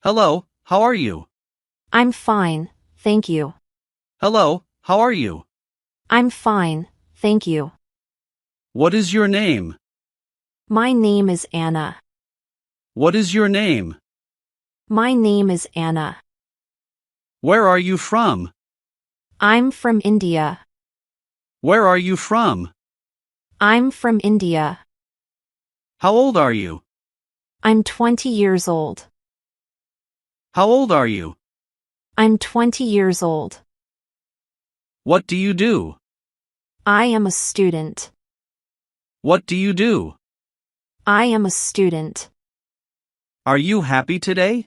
Hello, how are you? I'm fine, thank you. Hello, how are you? I'm fine, thank you. What is your name? My name is Anna. What is your name? My name is Anna. Where are you from? I'm from India. Where are you from? I'm from India. How old are you? I'm 20 years old. How old are you? I'm 20 years old. What do you do? I am a student. What do you do? I am a student. Are you happy today?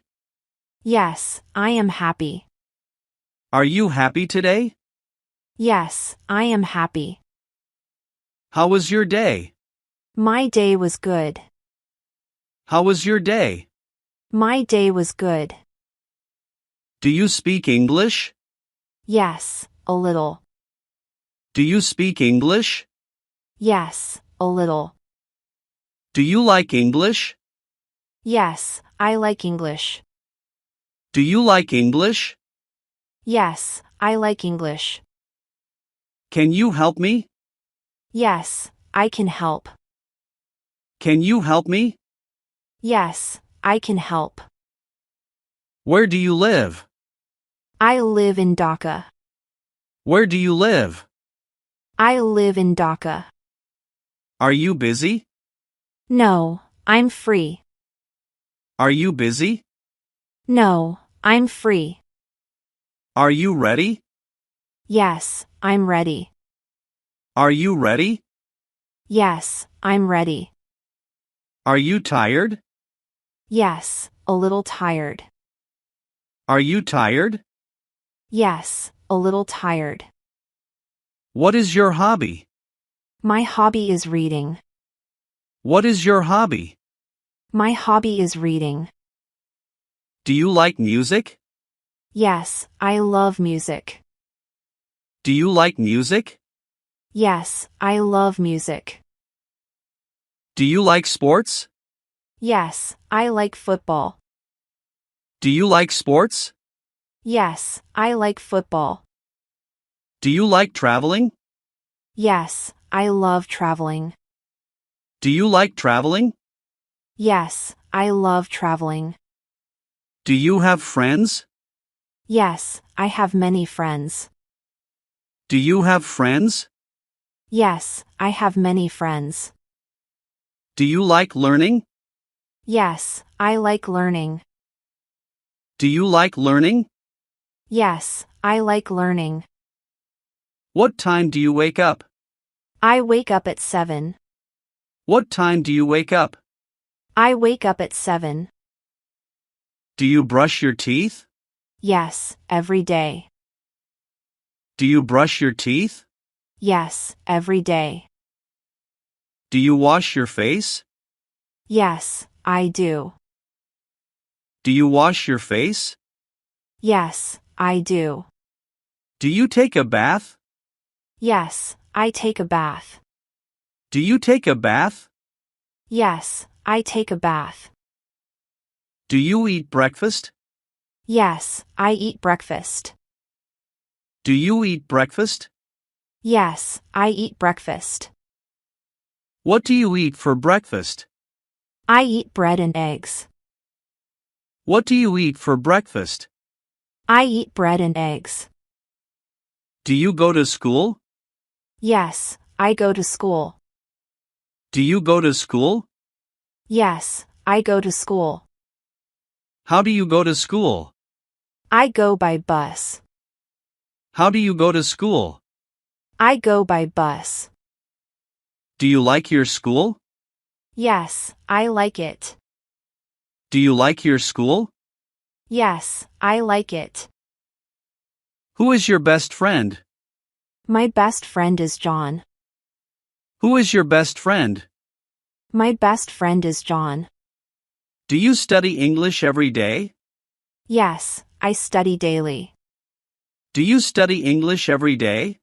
Yes, I am happy. Are you happy today? Yes, I am happy. How was your day? My day was good. How was your day? My day was good. Do you speak English? Yes, a little. Do you speak English? Yes, a little. Do you like English? Yes, I like English. Do you like English? Yes, I like English. Can you help me? Yes, I can help. Can you help me? Yes, I can help. Where do you live? I live in Dhaka. Where do you live? I live in Dhaka. Are you busy? No, I'm free. Are you busy? No, I'm free. Are you ready? Yes, I'm ready. Are you ready? Yes, I'm ready. Are you tired? Yes, a little tired. Are you tired? Yes, a little tired. What is your hobby? My hobby is reading. What is your hobby? My hobby is reading. Do you like music? Yes, I love music. Do you like music? Yes, I love music. Do you like sports? Yes, I like football. Do you like sports? Yes, I like football. Do you like traveling? Yes, I love traveling. Do you like traveling? Yes, I love traveling. Do you have friends? Yes, I have many friends. Do you have friends? Yes, I have many friends. Do you like learning? Yes, I like learning. Do you like learning? Yes, I like learning. What time do you wake up? I wake up at 7. What time do you wake up? I wake up at 7. Do you brush your teeth? Yes, every day. Do you brush your teeth? Yes, every day. Do you wash your face? Yes, I do. Do you wash your face? Yes, I do. Do you take a bath? Yes, I take a bath. Do you take a bath? Yes, I take a bath. Do you eat breakfast? Yes, I eat breakfast. Do you eat breakfast? Yes, I eat breakfast. What do you eat for breakfast? I eat bread and eggs. What do you eat for breakfast? I eat bread and eggs. Do you go to school? Yes, I go to school. Do you go to school? Yes, I go to school. How do you go to school? I go by bus. How do you go to school? I go by bus. Do you like your school? Yes, I like it. Do you like your school? Yes, I like it. Who is your best friend? My best friend is John. Who is your best friend? My best friend is John. Do you study English every day? Yes, I study daily. Do you study English every day?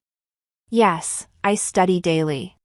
Yes, I study daily.